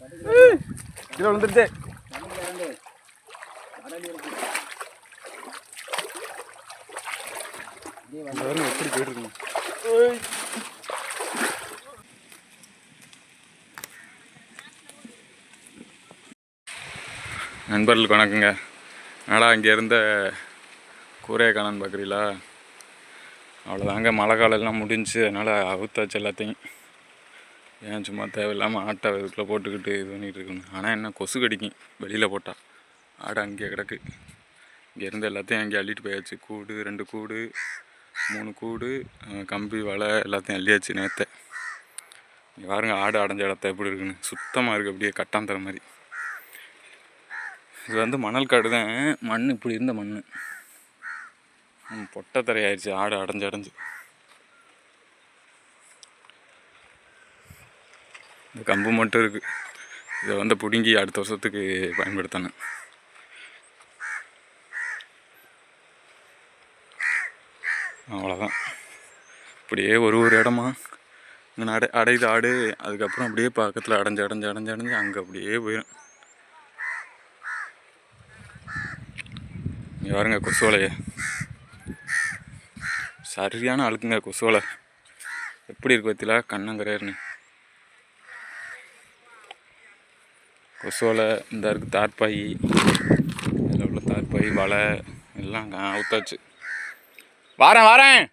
கீழே விழுந்துருச்சு. எப்படி போயிட்டு நண்பர்களுக்கு வணக்கங்க. என்னடா இங்கே இருந்த கூரையை காணான்னு பார்க்குறீங்களா? அவ்வளோதாங்க, மழை காலம்லாம் முடிஞ்சு. அதனால் அவுத்தாச்சு எல்லாத்தையும். ஏன் சும்மா தேவையில்லாமல் ஆட்டை இதுக்குள்ளே போட்டுக்கிட்டு இது பண்ணிகிட்டு இருக்கணும். ஆனால் என்ன கொசு கடிக்கும் வெளியில் போட்டால். ஆடை அங்கே கிடக்கு. இங்கேருந்து எல்லாத்தையும் அங்கே அள்ளிட்டு போயாச்சு. கூடு 2 கூடு 3 கூடு கம்பி வலை எல்லாத்தையும் அள்ளியாச்சு நேற்று. இங்கே பாருங்க ஆடு அடைஞ்ச இடத்த எப்படி இருக்குன்னு. சுத்தமாக இருக்குது, அப்படியே கட்டாந்தர மாதிரி. இது வந்து மணல் காடு தான். மண் இப்படி இருந்த மண் பொட்டை தரையாயிடுச்சு ஆடு அடைஞ்சு. இந்த கம்பு மட்டும் இருக்குது. இதை வந்து பிடுங்கி அடுத்த வருஷத்துக்கு பயன்படுத்தணும். அவ்வளோதான். இப்படியே ஒரு இடமா இங்கே அடையுது ஆடு. அதுக்கப்புறம் அப்படியே பக்கத்தில் அடைஞ்சு அங்கே அப்படியே போயிடும். இங்கே பாருங்க கொசுவலையை, சரியான அழுக்குங்க கொசுவலை. எப்படி இருக்கு பற்றில கண்ணங்கரையர்னு கொசுவலை. இந்த இருக்குது தார்பாய், இதில் உள்ள தார்பாய் வலை எல்லாம் அவுத்தாச்சு. வாரேன்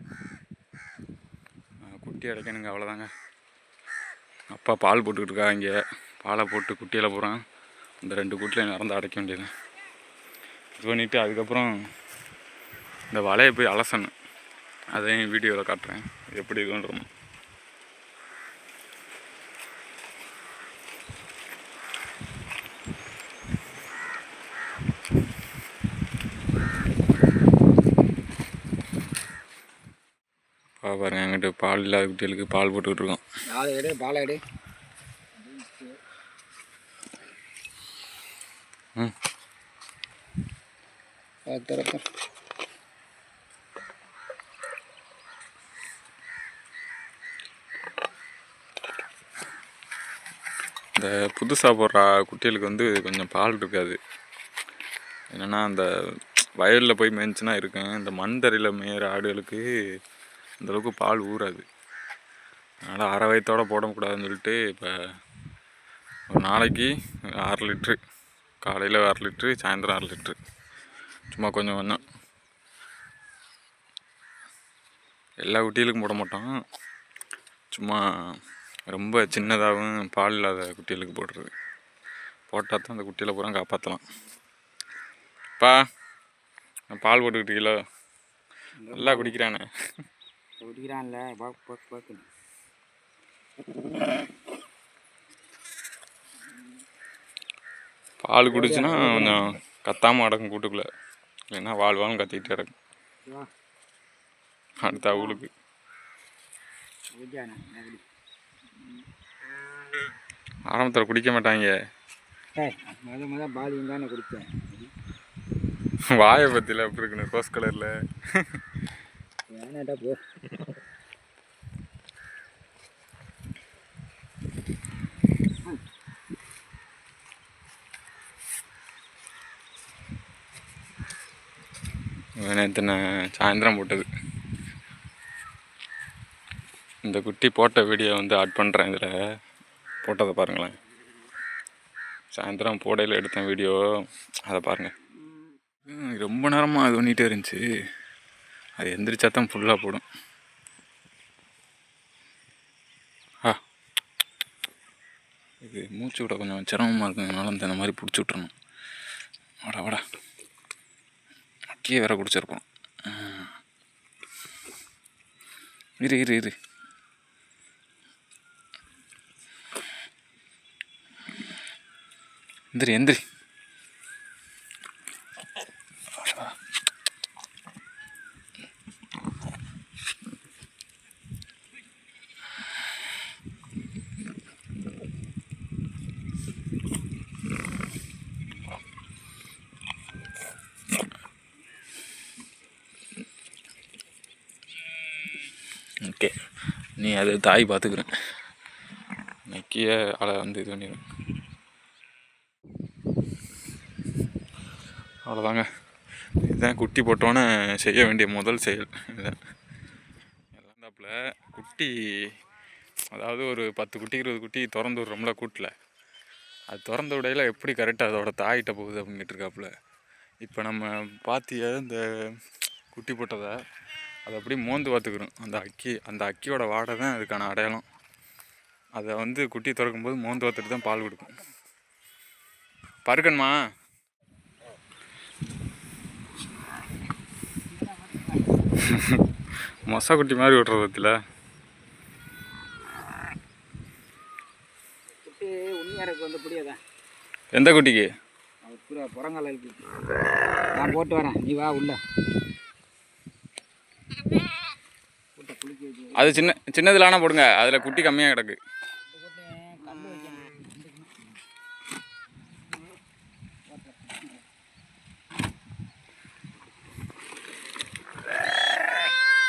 குட்டி அடைக்கணுங்க. அவ்வளோதாங்க. அப்பா பால் போட்டுக்கிட்டு இருக்கா. இங்கே பாலை போட்டு குட்டியில் போகிறான். இந்த 2 குட்டியில் நடந்து அடைக்க வேண்டியது. இது பண்ணிவிட்டு அதுக்கப்புறம் இந்த வலையை போய் அலசணும். அதையும் வீடியோவில் காட்டுறேன் எப்படி இருக்குன்றோம். பாருங்க, என்கிட்ட பால் இல்லாத குட்டிகளுக்கு பால் போட்டுக்கிட்டு இருக்கோம். பால் எடு. இந்த புதுசாக போடுற குட்டிகளுக்கு வந்து கொஞ்சம் பால் இருக்காது. என்னென்னா அந்த வயலில் போய் மேய்ஞ்சுன்னா இருக்கும். இந்த மண் தரையில் மேய்கிற ஆடுகளுக்கு அந்தளவுக்கு பால் ஊறாது. அதனால் அரை வயத்தோடு போடக்கூடாதுன்னு சொல்லிட்டு இப்போ ஒரு நாளைக்கு 6 லிட்ரு, காலையில் 6 லிட்ரு, சாயந்தரம் 6 லிட்ரு, சும்மா கொஞ்சம் எல்லா குட்டிகளுக்கும் போட மாட்டோம். சும்மா ரொம்ப சின்னதாகவும் பால் இல்லாத குட்டிகளுக்கு போடுறது. போட்டால் தான் அந்த குட்டியில் பூரா காப்பாற்றலாம். நான் பால் போட்டுக்கிட்டீங்களோ? நல்லா குடிக்கிறானே. குடிக்கிறான்ல. பால் குடிச்சுன்னா கொஞ்சம் கத்தாமல் அடக்கும் கூட்டுக்குள்ளே. இல்லைன்னா வாழ்வாலும் கத்திக்கிட்டே அடக்கும். அடுத்த அவளுக்கு ஆரம்பத்தில் குடிக்க மாட்டாங்க. வாயை பற்றியில் எப்படி இருக்குன்னு ரோஸ் கலரில். நேற்று நான் சாயந்தரம் போட்டது. இந்த குட்டி போட்ட வீடியோ வந்து ஆட் பண்ணுறேன். இதில் போட்டதை பாருங்களேன். சாயந்தரம் போடையில் எடுத்தேன் வீடியோ, அதை பாருங்கள். ரொம்ப நேரமாக அது பண்ணிகிட்டே இருந்துச்சு. அது எந்திரிச்சா தான் ஃபுல்லாக போடும். இது மூச்சு விட கொஞ்சம் சிரமமாக இருக்குதுனால இந்த மாதிரி பிடிச்சி விட்றணும். வாடா அக்கியே வேற குடிச்சிருப்போம். இரு எந்திரி. ஓகே, நீ அது தாய் பார்த்துக்கிறேன். நக்கிய ஆளை வந்து இது பண்ணிடுவேன். அவ்வளோதாங்க. இதுதான் குட்டி போட்டோன்னே செய்ய வேண்டிய முதல் செயல். இதுதான் எல்லாந்தாப்பில் குட்டி, அதாவது ஒரு 10 குட்டி 20 குட்டி திறந்து விட்றோம்ல கூட்டில், அது திறந்த விடையில் எப்படி கரெக்டாக அதோட தாயிட்ட போகுது அப்படின்னு கேட்டிருக்காப்புல. இப்போ நம்ம பாத்திய இந்த குட்டி போட்டதை அதை அப்படியே மோந்து பார்த்துக்கிறோம். அந்த அக்கியோட வாடை தான் அதுக்கான அடையாளம். அதை வந்து குட்டி திறக்கும்போது மோந்து பார்த்துட்டு தான் பால் கொடுக்கும். பருக்கன்மா மொசா குட்டி மாதிரி விட்றது பற்றில குட்டி உண்மையாருக்கு வந்து புரியாதா? எந்த குட்டிக்கு? புறங்கால நான் போட்டு வரேன், நீ வா உள்ள. அது சின்னதில் ஆனால் போடுங்க, அதில் குட்டி கம்மியாக கிடக்கு.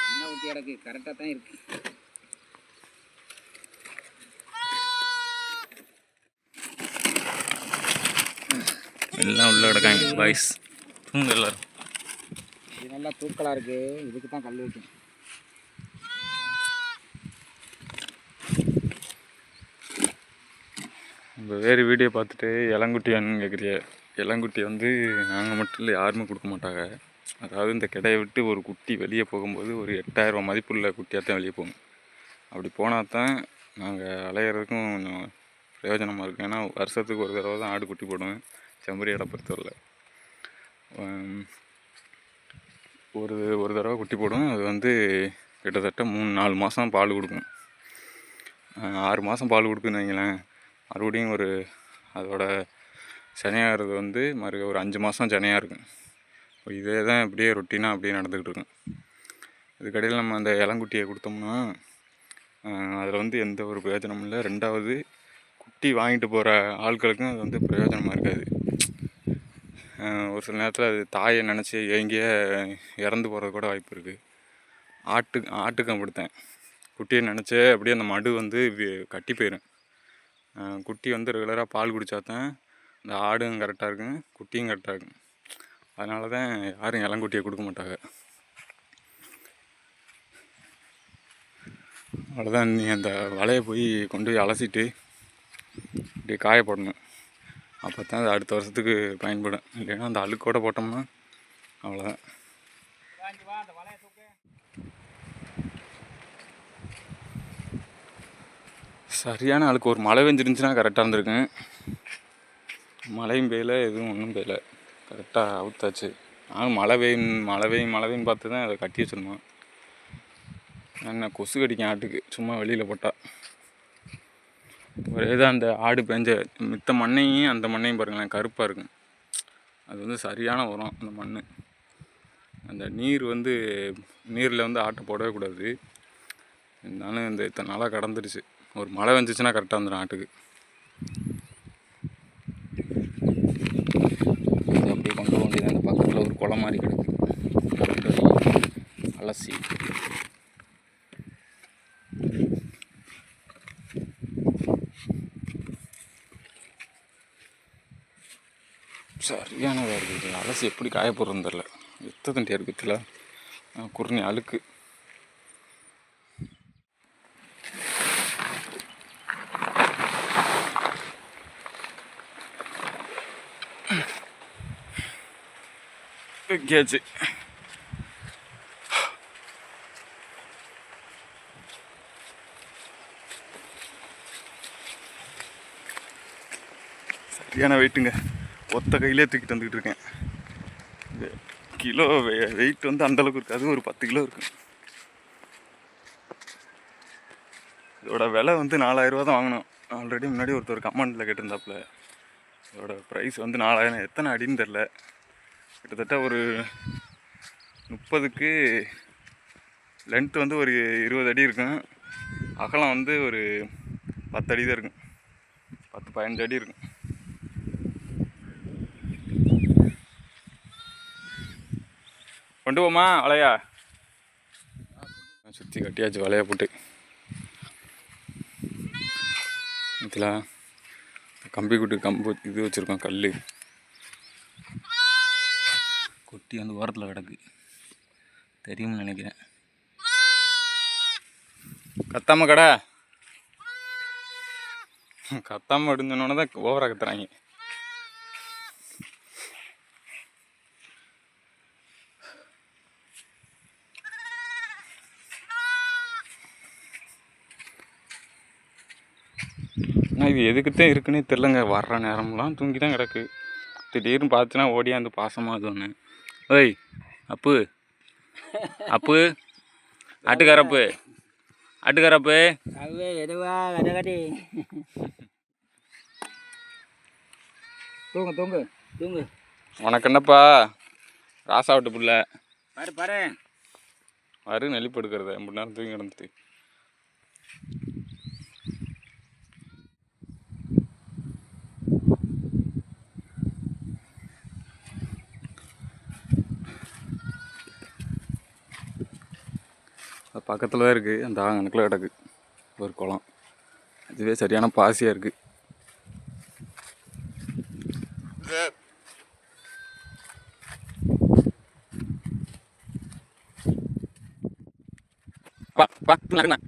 என்ன ஊற்றி கிடக்கு, கரெக்டாக தான் இருக்கு. எல்லாம் உள்ள கிடக்காங்க பாய்ஸ். எல்லாரும் இது நல்லா தூக்கலாக இருக்கு, இதுக்கு தான் கல் வைக்கணும். இப்போ வேறு வீடியோ பார்த்துட்டு இளங்குட்டி வேணும்னு கேட்குறிய. இளங்குட்டி வந்து நாங்கள் மட்டும் இல்லை, யாருமே கொடுக்க மாட்டாங்க. அதாவது இந்த கிடையை விட்டு ஒரு குட்டி வெளியே போகும்போது ஒரு 8000 மதிப்புள்ள குட்டியாக தான் வெளியே போகும். அப்படி போனால் தான் நாங்கள் அலையிறதுக்கும் கொஞ்சம் பிரயோஜனமாக இருக்கும். ஏன்னா வருஷத்துக்கு ஒரு தடவை தான் ஆடு குட்டி போடுவேன் செம்பரி இடம் பொறுத்தவரையில். ஒரு தடவை குட்டி போடும். அது வந்து கிட்டத்தட்ட 3-4 மாதம் பால் கொடுக்கும். 6 மாதம் பால் கொடுக்குன்னு வைங்களேன். மறுபடியும் அதோட சனையாகிறது வந்து ஒரு 5 மாதம் சனையாக இருக்கும். இதே தான் இப்படியே ரொட்டீனாக அப்படியே நடந்துக்கிட்டு இருக்கும். இதுக்கடையில் நம்ம அந்த இளங்குட்டியை கொடுத்தோம்னா அதில் வந்து எந்த ஒரு பிரயோஜனமும் இல்லை. ரெண்டாவது, குட்டி வாங்கிட்டு போகிற ஆட்களுக்கும் அது வந்து பிரயோஜனமாக இருக்காது. ஒரு சில நேரத்தில் அது தாயை நினச்சி எங்கேயே இறந்து போகிறது கூட வாய்ப்பு இருக்குது. ஆட்டுக்கும் அப்படித்தேன். குட்டியை நினச்சே அப்படியே அந்த மடு வந்து கட்டி போயிடும். குட்டி வந்து ரெகுலராக பால் குடித்தா தான் இந்த ஆடும் கரெக்டாக இருக்கும், குட்டியும் கரெக்டாக இருக்கும். அதனால தான் யாரும் இளங்குட்டியை கொடுக்க மாட்டாங்க. அவ்வளோதான். நீ அந்த வலையை போய் கொண்டு போய் அலசிட்டு இப்படி காய போடணும். அப்போ தான் அது அடுத்த வருஷத்துக்கு பயன்படும். இல்லைன்னா அந்த அழுக்கோடு போட்டோம்னா அவ்வளோதான். சரியான அழுக்கு. ஒரு மழை பெஞ்சிருந்துச்சுன்னா கரெக்டாக இருந்திருக்குங்க. மழையும் பெய்யலை, எதுவும் ஒன்றும் பெய்யலை. கரெக்டாக அவுத்தாச்சு. நானும் மழை பெய்யும் பார்த்து தான் அதை கட்டி வச்சிருந்தோம். என்ன கொசு கடிக்கும் ஆட்டுக்கு சும்மா வெளியில் போட்டால். ஒரே தான் அந்த ஆடு பெஞ்ச மித்த மண்ணையும் அந்த மண்ணையும் பாருங்களேன், கருப்பாக இருக்கும். அது வந்து சரியான உரம் அந்த மண். அந்த நீரில் வந்து ஆட்டை போடவே கூடாது. இருந்தாலும் இந்த இத்தனை நாளாக கடந்துடுச்சு. ஒரு மழை வந்துச்சுன்னா கரெக்டாக வந்துடும் ஆட்டுக்கு. அப்படியே கொண்டு போக வேண்டியது. அந்த பக்கத்தில் ஒரு குளம் மாதிரி கிடக்கு, அலசி சரியான வேறு இருக்குது. அலசி எப்படி காய போடுறதுன்னு தெரில. தண்டியாக இருக்குதுல குருணி அழுக்கு. கேச்சு சரியான வெயிட்டுங்க. ஒத்த கையிலே தூக்கிட்டு வந்துக்கிட்டு இருக்கேன். கிலோ வெயிட் வந்து அந்தளவுக்கு இருக்காது, ஒரு 10 கிலோ இருக்கும். இதோட விலை வந்து 4000 ரூபா தான் வாங்கினோம். ஆல்ரெடி முன்னாடி ஒருத்தர் கமெண்டில் கேட்டிருந்தாப்புல. இதோட ப்ரைஸ் வந்து 4000. எத்தனை அடின்னு தெரில. கிட்டத்தட்ட ஒரு 30க்கு லென்த்து வந்து ஒரு 20 அடி இருக்கும். அகலம் வந்து ஒரு 10 அடி தான் இருக்கும். 10-15 அடி இருக்கும். கொண்டு போமா வலையா? சுற்றி கட்டியாச்சு வலையை போட்டு. இதில் கம்பி இது வச்சுருக்கோம், கல். கொட்டி வந்து ஓரத்தில் கிடக்கு, தெரியும்னு நினைக்கிறேன். கத்தாம கடை கத்தாம எடுந்தோன்னே தான் ஓவராக கத்துறாங்க. ஆனால் இது எதுக்குத்தான் இருக்குன்னே தெரிலங்க. வர்ற நேரம்லாம் தூங்கி தான் கிடக்கு. திடீர்னு பார்த்துனா ஓடியாந்து பாசமாக அது ஒன்று. ஓய் அப்பு அப்பு ஆட்டுக்காரப்பு ஆட்டுக்காரப்பு அவே எதுவா கடகடி தூங்கு தூங்கு தூங்கு. உனக்கு என்னப்பா ராசா விட்டு புள்ள பாரு பாரு வரு நெளிப்பு எடுக்கிறது 3 நேரம் தூங்கி கிடந்துட்டு. அது பக்கத்தில் தான் இருக்குது, அந்த கணக்கில் கிடக்கு ஒரு குளம். அதுவே சரியான பாசியாக இருக்குது. வா வா நடக்குண்ணா.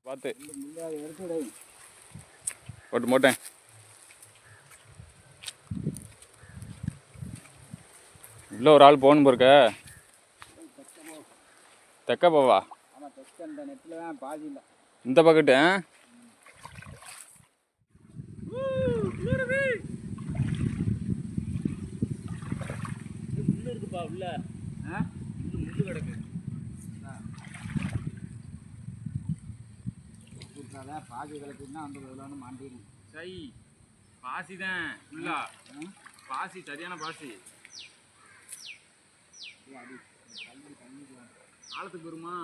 பார்த்து போட்டு போட்டேன். உள்ள ஒரு ஆள் போகணும் போருக்க. தெக்க போவா ஆமாம் தெற்கு அந்த நெட்டில் தான் பாதி இல்லை. இந்த பக்கெட்டு முள்ளு இருக்குப்பா உள்ள. முள்ளு கிடக்கு. பாசி கிடக்குன்னா அந்த விளாண்டு மாண்டிடும். சை பாசி தான் ஃபுல்லா. பாசி சரியான பாசி. ஆழத்துக்கு வருமா?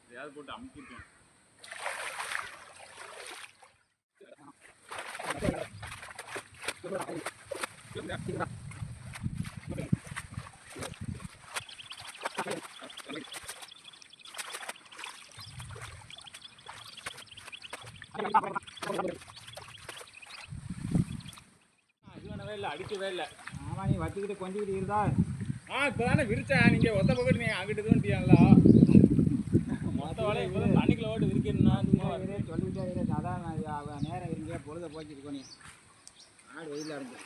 எதையாவது போட்டு அமுக்கிருக்கேன். இல்லை அடிக்கவே இல்லை. ஆமாம் நீ வச்சுக்கிட்டு கொஞ்சிக்கிட்டு இருந்தா. இப்போ தானே விரிச்சேன். நீங்கள் ஒத்த பக்கத்து நீங்கள் அங்கிட்டு தோண்டியாங்களா? மொத்த வேலை இப்போ தான் தண்ணிக்குள்ள ஓட்டு விரிக்கணும்னா சொல்லிக்கிட்டே அதான் நேரம் இருங்க பொழுத போச்சுருக்கோம். நீ ஆடு வெயிலாக இருந்து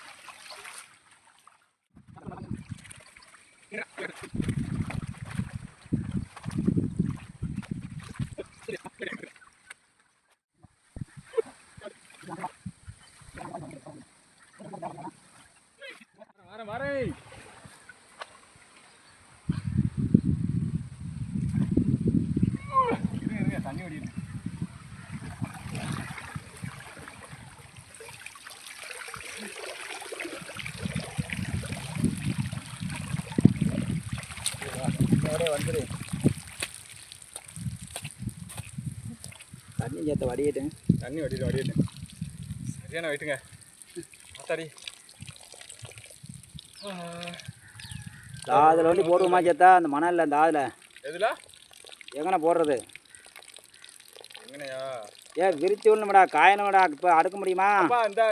வரேன். தண்ணி ஓடிட்டு வந்துடு. தண்ணி சேர்த்த வடியிட்டேன். தண்ணி வடியிட்டேன். சரியான வெயிட்டுங்க. ஆத்தாடி அதில் வந்து போடுவோமா சேத்தா அந்த மணலில் அந்த அதில் எதுல எங்கண்ணா போடுறது? எங்கனையா விரிச்சு விடணும்டா காயணும்டா. இப்போ அடுக்க முடியுமா?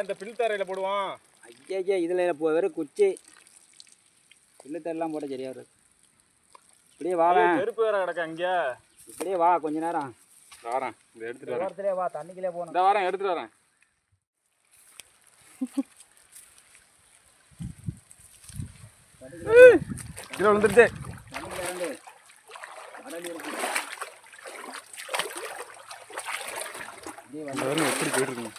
இந்த பில்தரையில் போடுவோம். ஐயா இதில் வெறும் குச்சி பில்லுத்தரெல்லாம் போட்டால் சரியா வரும். இப்படியே வாவேன். நெருப்பு வேற கிடக்க அங்கே. இப்படியே வா கொஞ்ச நேரம் வரேன். இதை எடுத்துட்டு வரேன். ஓரத்துலேயே வா தண்ணிக்குள்ளே போகணும். இந்த வரேன் எடுத்துட்டு வரேன். கீழே விழுந்துருச்சு. எப்படி போயிட்டு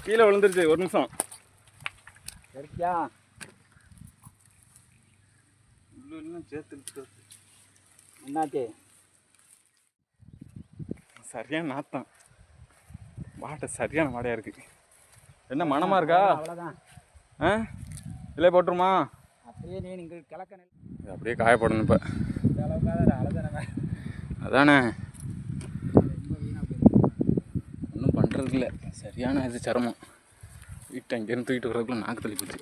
கீழே விழுந்துருச்சு. ஒரு நிமிஷம் சரியா சேர்த்து என்னாச்சு? சரியான நாத்தம். வாட்டை சரியான வாடையாக இருக்குது. என்ன மனமாக இருக்கா? அவ்வளோதான். இல்லை போட்டுருமா? அப்படியே நீ நீங்கள் கிழக்க இது அப்படியே காயப்படணும். இப்போ அவ்வளோதானே அதானே ஒன்றும் பண்ணுறதுக்கு இல்லை. சரியான இது சிரமம். தூக்கிட்டு அங்கேருந்து தூக்கிட்டு வரதுக்குள்ள நாக்கு தள்ளி போச்சு.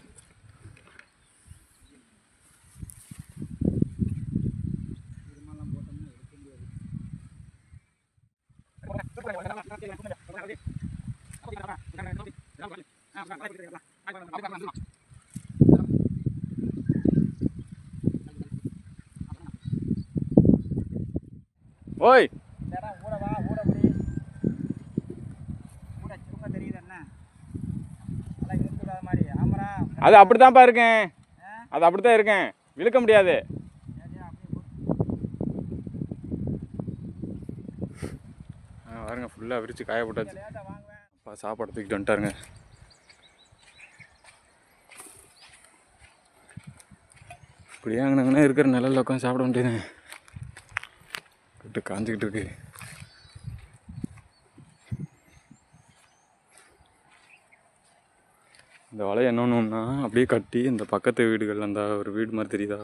ஓய் அது அப்படித்தான்ப்பா இருக்கேன், அது அப்படித்தான் இருக்கேன், இழுக்க முடியாது. பாருங்க ஃபுல்லாக விரித்து காய போட்டாச்சு. அப்பா சாப்பாடு தூக்கிட்டு வந்துட்டாருங்க. இப்படியே அங்கனங்கன்னா இருக்கிற நிழல்ல உட்காந்து சாப்பிட வேண்டியதுங்க. விட்டு காஞ்சிக்கிட்டு இருக்கு. இந்த வலையை என்னொன்னா அப்படியே கட்டி இந்த பக்கத்து வீடுகள், அந்த ஒரு வீடு மாதிரி தெரியுதா,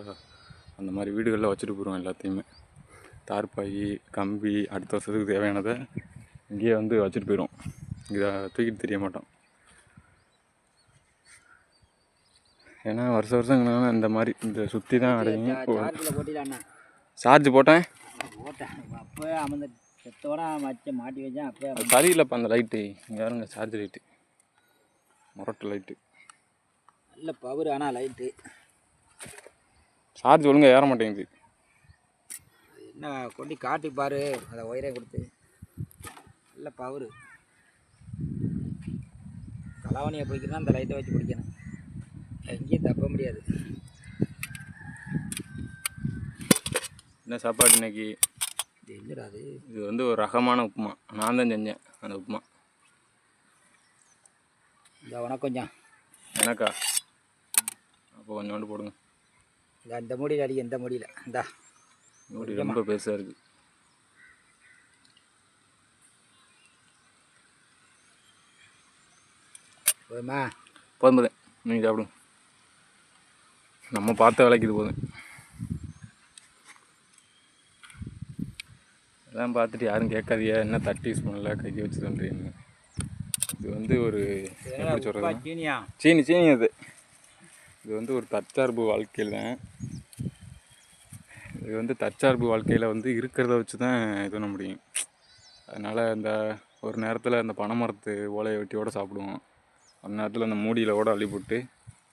அந்த மாதிரி வீடுகளில் வச்சுட்டு போயிடுவோம் எல்லாத்தையுமே. தார்பாய், கம்பி, அடுத்த வருஷத்துக்கு தேவையானதை இங்கேயே வந்து வச்சுட்டு போயிடுவோம். இதை தூக்கிட்டு தெரிய மாட்டோம். ஏன்னா வருஷம் இந்த மாதிரி இந்த சுற்றி தான் அடையும். சார்ஜ் போட்டேன் அப்போ அந்த செத்தோட மாட்டி வச்சேன். அப்போ சரியில்லைப்பா அந்த லைட்டு. இங்கே யாருங்க சார்ஜ் லைட்டு, முரட்டு லைட்டு நல்ல பவர். ஆனால் லைட்டு சார்ஜ் ஒழுங்காக ஏற மாட்டேங்குது. என்ன கொண்டு காட்டி பாரு, அதை ஒயரே கொடுத்து. நல்ல பவர். கலாவணியை பிடிக்கணும்னா அந்த லைட்டை வச்சு பிடிக்கணும், எங்கேயும் தப்ப முடியாது. என்ன சாப்பாடு இன்னைக்கு? என்னடா அது? இது வந்து ஒரு ரகமான உப்புமா, நான் தான் செஞ்சேன் அந்த உப்புமா. இந்த உனக்கு கொஞ்சம் எனக்கா? அப்போ கொஞ்சோண்டு போடுங்க. இந்த மூடியில் அடிக்க, இந்த மூடியில் இந்தா மூடி ரொம்ப பெருசாக இருக்குது. போதுமா? போதும் போதும், நீங்கள் சாப்பிடுங்க. நம்ம பார்த்த வேலைக்கு இது போதும். எல்லாம் பார்த்துட்டு யாரும் கேட்காதியா என்ன தட்டி ஸ்பூனில் கை வச்சு தந்துறீங்க. இது வந்து ஒரு எப்படி சொல்கிறது, சீனி சீனி அது. இது வந்து ஒரு தற்சார்பு வாழ்க்கையில் தான். இது வந்து தற்சார்பு வாழ்க்கையில் வந்து இருக்கிறத வச்சு தான் இது பண்ண முடியும். அதனால் இந்த ஒரு நேரத்தில் இந்த பனைமரத்து ஓலையை வெட்டியோடு சாப்பிடுவோம். அந்த நேரத்தில் அந்த மூடியில் கூட அள்ளி போட்டு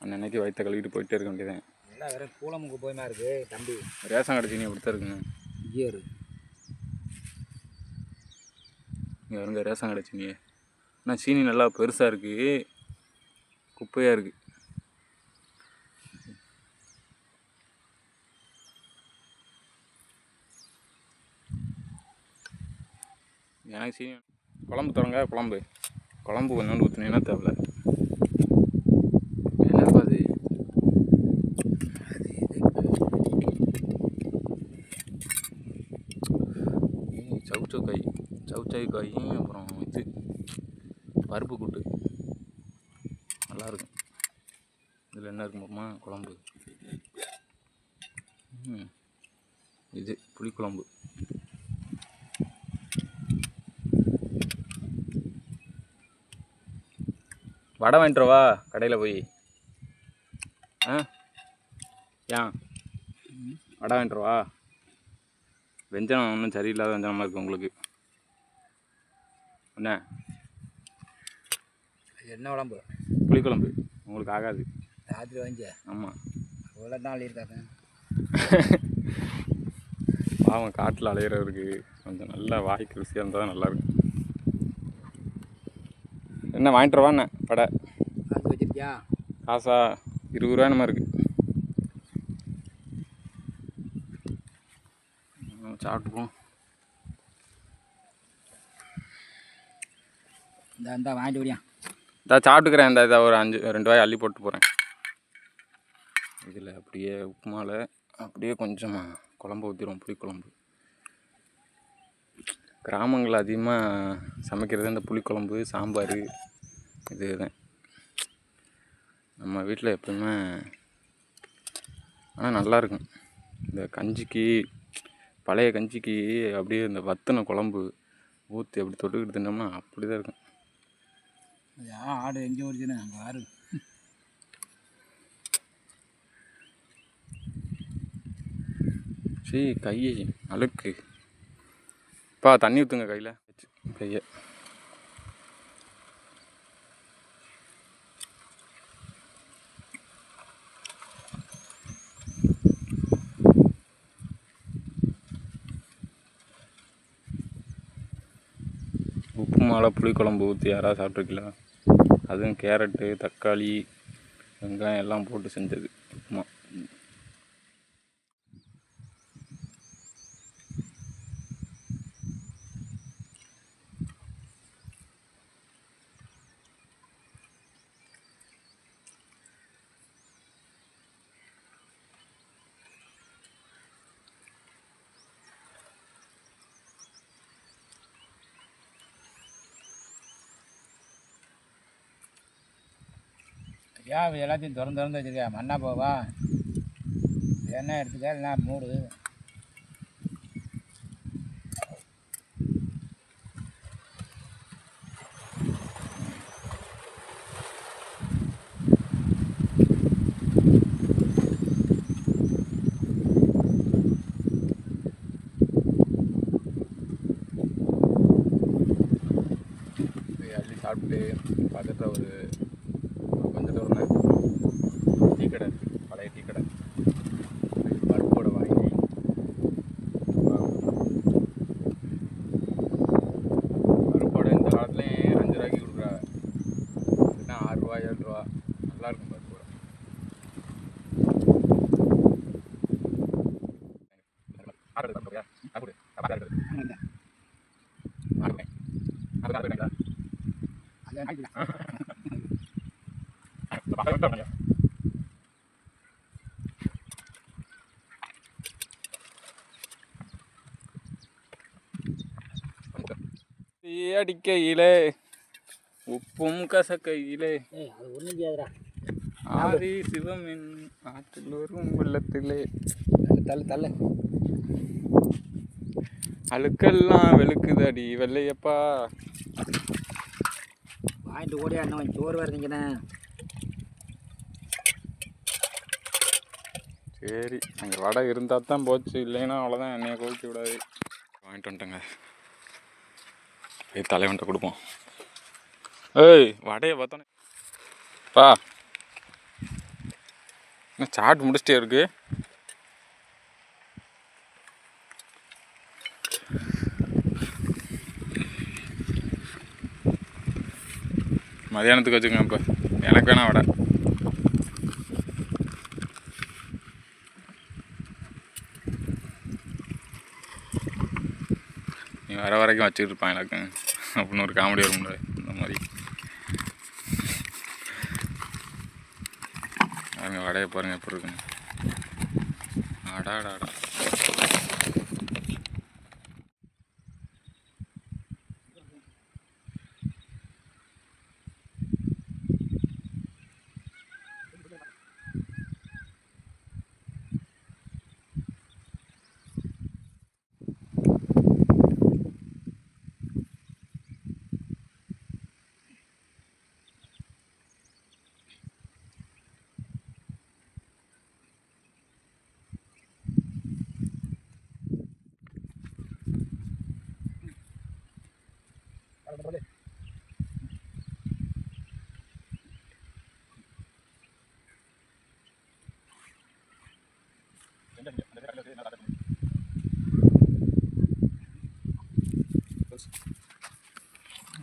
அன்னன்னைக்கு வயிற்ற கழுவிட்டு போயிட்டே இருக்க வேண்டியதான். எல்லாம் வேறு கூலமுக்கு போயமா இருக்குது தம்பி. ரேஷன் கடை சீனி அப்படி தான் இருக்குங்க. இயரு இங்கே வருங்க ரேஷன் கடை சீனி. ஆனால் சீனி நல்லா பெருசாக இருக்குது, குப்பையாக இருக்குது. எனக்கு சீனி குழம்பு தரங்க. குழம்பு கொஞ்சோண்டு ஊற்றுனீங்கன்னா தேவையில்ல. என்னப்பா அது? சவுச்சை காயும் அப்புறம் இது பருப்பு கூட்டு நல்லாயிருக்கும். இதில் என்ன இருக்குமா? குழம்பு. இது புளிக்குழம்பு. வடை வாங்கிட்டுருவா கடையில் போய். ஏன் வடை வாங்கிட்டுருவா? வெஞ்சனம் ஒன்றும் சரியில்லாத வெஞ்சனமாக இருக்குது உங்களுக்கு. என்ன குழம்பு? புளிக்குழம்பு உங்களுக்கு ஆகாது. ராத்திரி வாங்கி. ஆமாம், அவ்வளோ தான் அழியிருக்காங்க. பாவம் காட்டில் அலையிறவருக்கு கொஞ்சம் நல்லா வாய்க்கு ருசியாக இருந்தால் தான் நல்லாயிருக்கும். என்ன வாங்கிட்டுருவா? என்ன வடை காசு வச்சிருக்கியா? காசா 20 ரூபா என்னமா இருக்குது. சாப்பிட்டுப்போம். இந்த வாங்கிட்டு வரியா? சாப்பிட்டுக்கிறேன். இதை ஒரு 2 வாய் அள்ளி போட்டு போகிறேன். இதில் அப்படியே உப்புமாவில் அப்படியே கொஞ்சமாக குழம்பு ஊற்றிடுவோம். புளிக்குழம்பு. கிராமங்களில் அதிகமாக சமைக்கிறது இந்த புளிக்குழம்பு, சாம்பார் இது தான். நம்ம வீட்டில் எப்பவுமே ஆனால் நல்லாயிருக்கும். இந்த கஞ்சிக்கு, பழைய கஞ்சிக்கு அப்படியே இந்த வத்தின குழம்பு ஊற்றி அப்படி தொட்டுக்கிட்டு தின்னோம்னா அப்படி தான் இருக்கும். ஆடு எங்கே ஓடிச்சுன்னு அங்கே ஆறு சரி கை அழுக்கு பா தண்ணி ஊற்றுங்க கையில் கையை உப்பு மாலை புளிக்குழம்பு ஊற்றி யாராவது சாப்பிட்ருக்கீங்களா? அதுவும் கேரட்டு தக்காளி வெங்காயம் எல்லாம் போட்டு செஞ்சது உப்புமா. ஏன் எல்லாத்தையும் திறந்து வச்சுருக்கா மண்ணா போவா என்ன எடுத்துக்க இல்லைனா மூடு அள்ளி சாப்பிட்டு பக்கத்தில் ஒரு கொஞ்சம் தூரம் டீ கடை இருக்குது, பழைய டீ கடை. பருப்போட வாங்கி பருப்போட இந்த காலத்துலேயும் 5 ரூபாய்க்கு கொடுக்குறாங்க, இல்லைன்னா 6 ரூபா 7 ரூபா. நல்லாயிருக்கும் பருப்போட. அடிக்கையிலே உப்பும் கசக்கையிலே அது ஒன்றும் செய்யாதுடா ஆதி சிவமின் ஆற்றில் வரும் வெள்ளத்திலே தள்ளு தள்ளு அழுக்கெல்லாம் வெளுக்குதடி வெள்ளையப்பா. வாங்கிட்டு ஓடியா இன்னும் சோறு வருதுங்கண்ணே. சரி அங்கே வடை இருந்தால் தான் போச்சு, இல்லைன்னா அவ்வளோதான், என்னைய கோவிக்க விடாது. வாங்கிட்டு வந்துட்டேங்க, போய் தலைவன்ட்ட கொடுப்போம். ஏய் வடையை பார்த்தோன்னே பா என்ன சாட் முடிச்சிட்டே இருக்கு. மதியானத்துக்கு வச்சுக்கோங்க. இப்போ எனக்கு வேணாம் வடை. நீ வர வரைக்கும் வச்சுக்கிட்டு இருப்பான் எனக்கு அப்படின்னு ஒரு காமெடி வரும் இந்த மாதிரி. பாருங்க வடையை பாருங்கள் எப்படி இருக்குங்க. ஆடாடாடா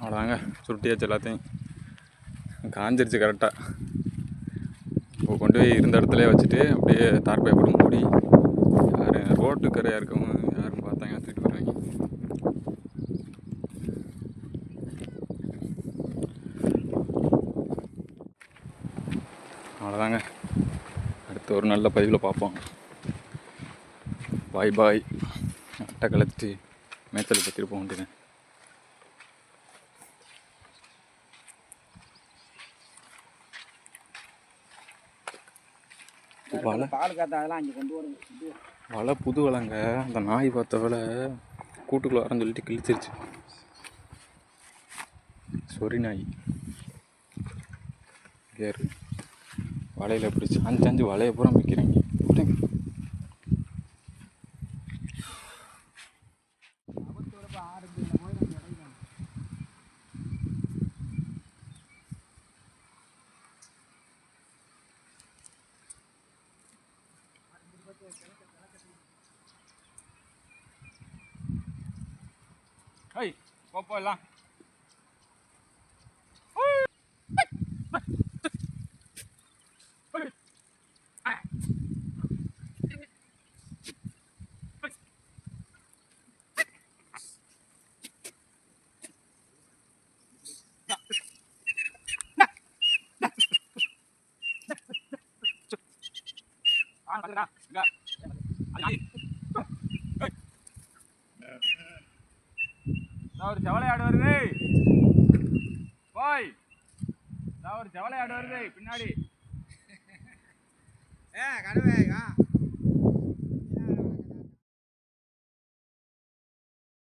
அவ்வளோதாங்க, சுருட்டியாச்சு எல்லாத்தையும். காஞ்சிருச்சு கரெக்டாக. இப்போ கொண்டு போய் இருந்த இடத்துல வச்சுட்டு அப்படியே தார்பாய் போட்டு மூடி, யாரும் ரோட்டு கரையாக இருக்கவங்க யாரும் பார்த்தாங்க தூக்கிட்டு போயிடுவாங்க. அவ்வளோதாங்க, அடுத்த ஒரு நல்ல பதிவில் பார்ப்போம். பாய் பாய். அட்டை கலத்து மேய்ச்சல் பற்றிட்டு போக வேண்டியது. வலை பால் காத்தா அதெல்லாம் அங்கே கொண்டு வருது. வலை புது வலைங்க. அந்த நாய் பார்த்த வலை கூட்டுக்குள்ளே வரன்னு சொல்லிட்டு கிழிச்சிருச்சு. சொறி நாய். ஏறு வலையில் எப்படி சாஞ்சு சாஞ்சு வலையை பூரா விற்கிறாங்க. ஐய் போலாம். ஒரு ஜவளை ஆடு வருது போய், ஒரு ஜவளை ஆடு வருது பின்னாடி. கடுவே